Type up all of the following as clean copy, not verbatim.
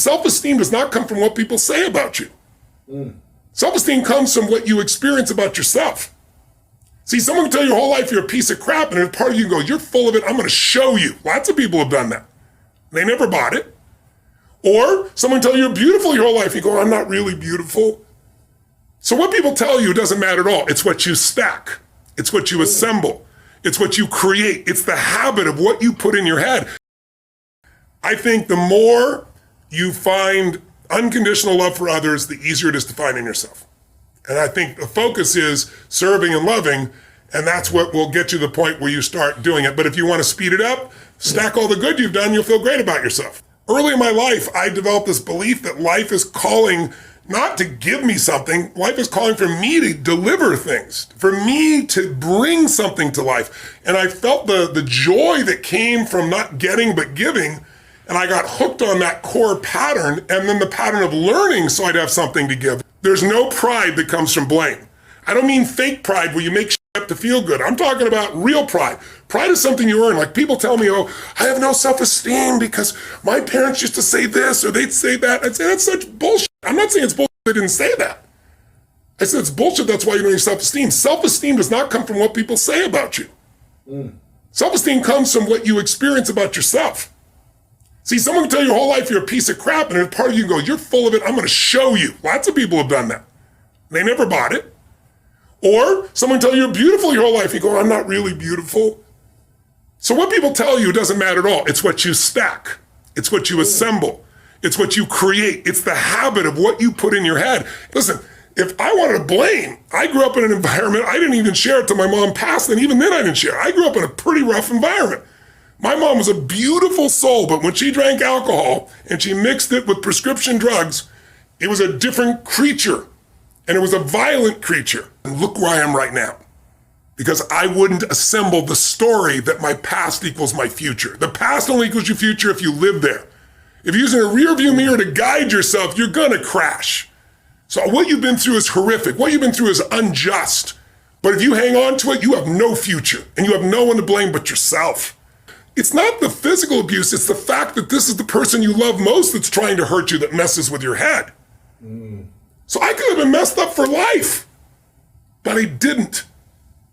self-esteem does not come from what people say about you. Self-esteem comes from what you experience about yourself. See, someone can tell you your whole life you're a piece of crap, and there's part of you go, you're full of it, I'm gonna show you. Lots of people have done that. They never bought it. Or someone tell you you're beautiful your whole life, you go, I'm not really beautiful. So what people tell you doesn't matter at all. It's what you stack. It's what you assemble. It's what you create. It's the habit of what you put in your head. I think the more you find unconditional love for others, the easier it is to find in yourself. And I think the focus is serving and loving, and that's what will get you to the point where you start doing it. But if you want to speed it up, stack all the good you've done, you'll feel great about yourself. Early in my life, I developed this belief that life is calling not to give me something, life is calling for me to deliver things, for me to bring something to life. And I felt the joy that came from not getting but giving, and I got hooked on that core pattern, and then the pattern of learning so I'd have something to give. There's no pride that comes from blame. I don't mean fake pride where you make shit up to feel good. I'm talking about real pride. Pride is something you earn. Like people tell me, oh, I have no self-esteem because my parents used to say this or they'd say that. I'd say that's such bullshit. I'm not saying it's bullshit they didn't say that. I said it's bullshit, that's why you don't have self-esteem. Self-esteem does not come from what people say about you. Self-esteem comes from what you experience about yourself. See, someone can tell you your whole life you're a piece of crap, and there's part of you go, you're full of it, I'm gonna show you. Lots of people have done that. They never bought it. Or someone tell you you're beautiful your whole life, you go, I'm not really beautiful. So what people tell you doesn't matter at all. It's what you stack. It's what you assemble. It's what you create. It's the habit of what you put in your head. Listen, if I wanted to blame, I grew up in an environment, I didn't even share it till my mom passed, and even then I didn't share it. I grew up in a pretty rough environment. My mom was a beautiful soul, but when she drank alcohol and she mixed it with prescription drugs, it was a different creature, and it was a violent creature. And look where I am right now, because I wouldn't assemble the story that my past equals my future. The past only equals your future if you live there. If you're using a rear view mirror to guide yourself, you're gonna crash. So what you've been through is horrific. What you've been through is unjust. But if you hang on to it, you have no future, and you have no one to blame but yourself. It's not the physical abuse, it's the fact that this is the person you love most that's trying to hurt you that messes with your head. So I could have been messed up for life, but I didn't.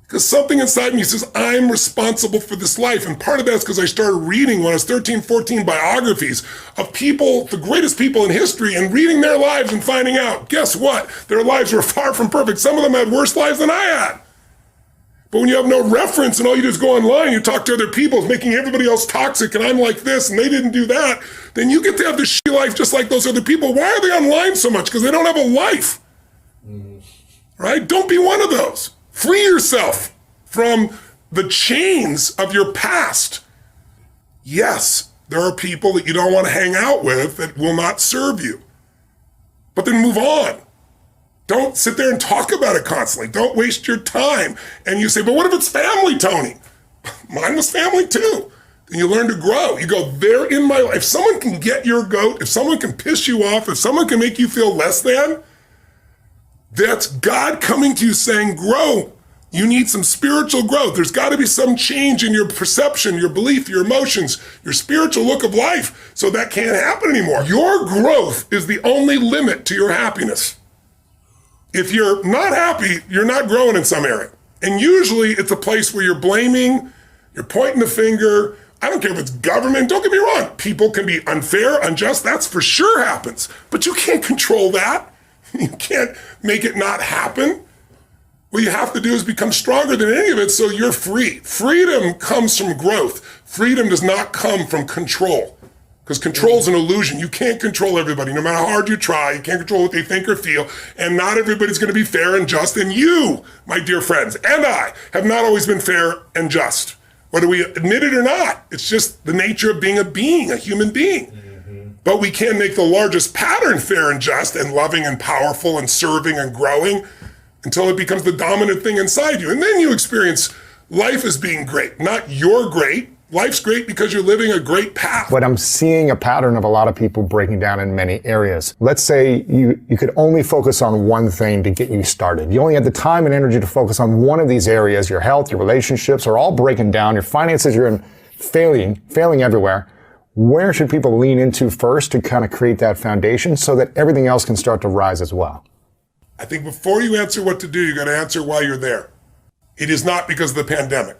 Because something inside me says, I'm responsible for this life. And part of that's because I started reading when I was 13, 14 biographies of people, the greatest people in history, and reading their lives and finding out, guess what? Their lives were far from perfect. Some of them had worse lives than I had. But when you have no reference and all you do is go online, you talk to other people, it's making everybody else toxic and I'm like this and they didn't do that, then you get to have this shitty life just like those other people. Why are they online so much? Because they don't have a life. Right? Don't be one of those. Free yourself from the chains of your past. Yes, there are people that you don't want to hang out with that will not serve you. But then move on. Don't sit there and talk about it constantly. Don't waste your time. And you say, but what if it's family, Tony? Mine was family too. Then you learn to grow. You go, they're in my life. If someone can get your goat, if someone can piss you off, if someone can make you feel less than, that's God coming to you saying, grow. You need some spiritual growth. There's got to be some change in your perception, your belief, your emotions, your spiritual look of life. So that can't happen anymore. Your growth is the only limit to your happiness. If you're not happy, you're not growing in some area. And usually it's a place where you're blaming, you're pointing the finger. I don't care if it's government, don't get me wrong. People can be unfair, unjust, that's for sure happens. But you can't control that. You can't make it not happen. What you have to do is become stronger than any of it so you're free. Freedom comes from growth. Freedom does not come from control. Because control is an illusion. You can't control everybody. No matter how hard you try, you can't control what they think or feel. And not everybody's going to be fair and just. And you, my dear friends, and I have not always been fair and just. Whether we admit it or not, it's just the nature of being, a human being. But we can make the largest pattern fair and just and loving and powerful and serving and growing until it becomes the dominant thing inside you. And then you experience life as being great, not you're great. Life's great because you're living a great path. But I'm seeing a pattern of a lot of people breaking down in many areas. Let's say you could only focus on one thing to get you started. You only had the time and energy to focus on one of these areas. Your health, your relationships are all breaking down. Your finances, you're in failing everywhere. where should people lean into first to kind of create that foundation so that everything else can start to rise as well? I think before you answer what to do, you got to answer why you're there. It is not because of the pandemic.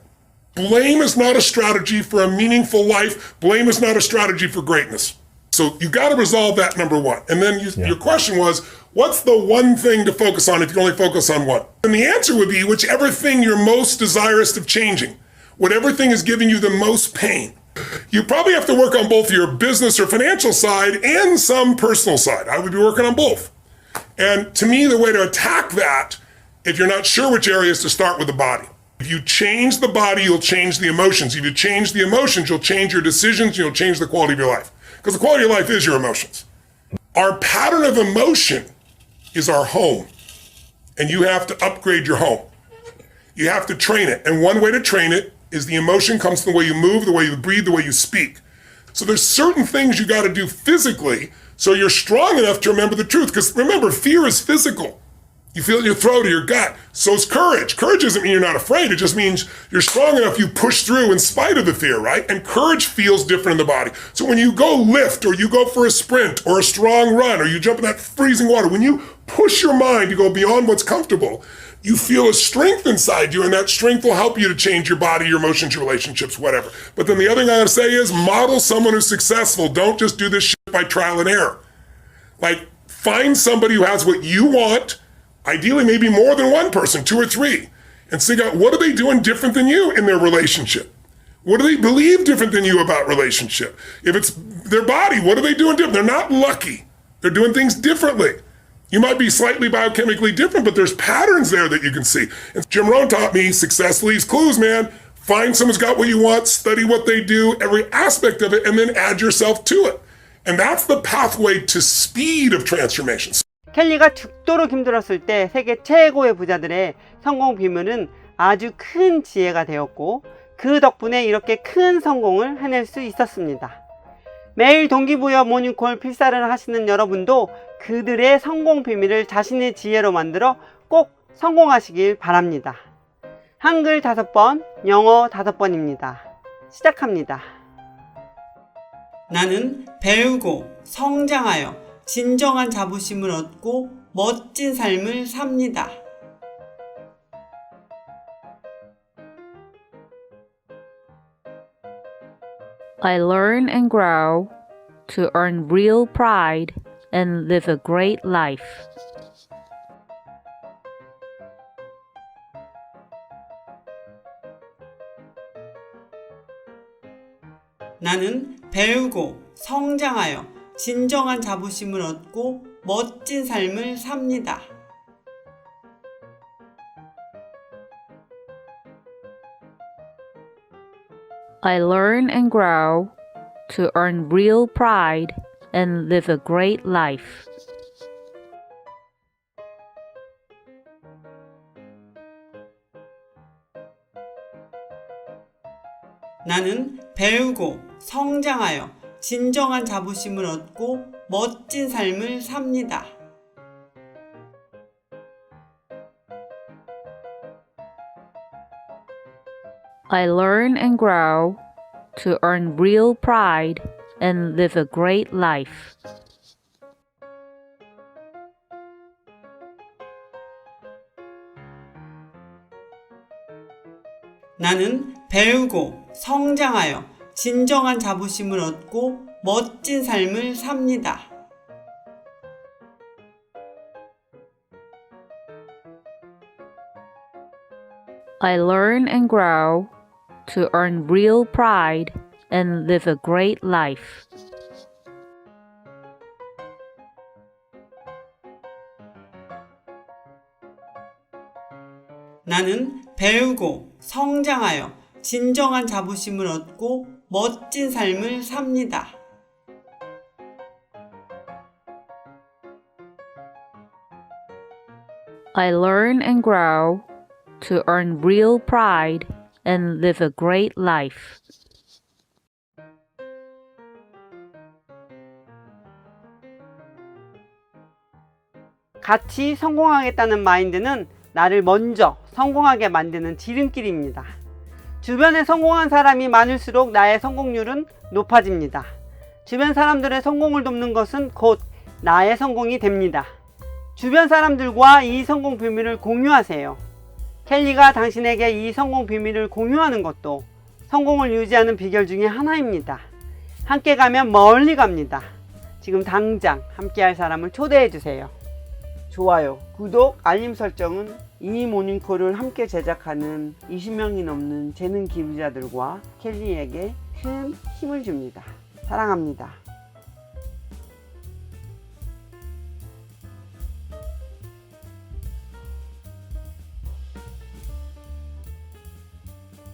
Blame is not a strategy for a meaningful life. Blame is not a strategy for greatness. So you got to resolve that, number one. And then your question was, what's the one thing to focus on if you only focus on one? And the answer would be whichever thing you're most desirous of changing, whatever thing is giving you the most pain. You probably have to work on both your business or financial side and some personal side. I would be working on both. And to me, the way to attack that, if you're not sure which area, is to start with the body. If you change the body, you'll change the emotions. If you change the emotions, you'll change your decisions, you'll change the quality of your life. Because the quality of your life is your emotions. Our pattern of emotion is our home. And you have to upgrade your home. You have to train it. And one way to train it is the emotion comes from the way you move, the way you breathe, the way you speak. So there's certain things you got to do physically so you're strong enough to remember the truth. Because remember, fear is physical. You feel it in your throat or your gut. So is courage. Courage doesn't mean you're not afraid. It just means you're strong enough you push through in spite of the fear, right? And courage feels different in the body. So when you go lift or you go for a sprint or a strong run or you jump in that freezing water, when you push your mind to go beyond what's comfortable, you feel a strength inside you, and that strength will help you to change your body, your emotions, your relationships, whatever. But then the other thing I gotta say is model someone who's successful. Don't just do this shit by trial and error. Like, find somebody who has what you want, ideally maybe more than one person, 2 or 3, and figure out what are they doing different than you in their relationship? What do they believe different than you about relationship? If it's their body, what are they doing different? They're not lucky. They're doing things differently. You might be slightly biochemically different, but there's patterns there that you can see. And Jim Rohn taught me success leaves clues, man. Find someone's got what you want, study what they do, every aspect of it, and then add yourself to it. And that's the pathway to speed of transformation. 켈리가 죽도록 힘들었을 때 세계 최고의 부자들의 성공 비밀은 아주 큰 지혜가 되었고 그 덕분에 이렇게 큰 성공을 해낼 수 있었습니다. 매일 동기부여 모닝콜 필사를 하시는 여러분도 그들의 성공 비밀을 자신의 지혜로 만들어 꼭 성공하시길 바랍니다. 한글 5번, 영어 5번입니다. 시작합니다. 나는 배우고 성장하여 진정한 자부심을 얻고 멋진 삶을 삽니다. I learn and grow to earn real pride and live a great life. 나는 배우고 성장하여 진정한 자부심을 얻고 멋진 삶을 삽니다. I learn and grow to earn real pride and live a great life. 나는 배우고 성장하여 진정한 자부심을 얻고 멋진 삶을 삽니다. I learn and grow to earn real pride and live a great life. 나는 배우고 성장하여 진정한 자부심을 얻고 멋진 삶을 삽니다. I learn and grow to earn real pride and live a great life. 나는 배우고 성장하여 진정한 자부심을 얻고 멋진 삶을 삽니다. I learn and grow to earn real pride and live a great life. 같이 성공하겠다는 마인드는 나를 먼저 성공하게 만드는 지름길입니다. 주변에 성공한 사람이 많을수록 나의 성공률은 높아집니다. 주변 사람들의 성공을 돕는 것은 곧 나의 성공이 됩니다. 주변 사람들과 이 성공 비밀을 공유하세요. 켈리가 당신에게 이 성공 비밀을 공유하는 것도 성공을 유지하는 비결 중에 하나입니다. 함께 가면 멀리 갑니다. 지금 당장 함께할 사람을 초대해주세요. 좋아요, 구독, 알림 설정은 이 모닝콜을 함께 제작하는 20명이 넘는 재능 기부자들과 켈리에게 큰 힘을 줍니다. 사랑합니다.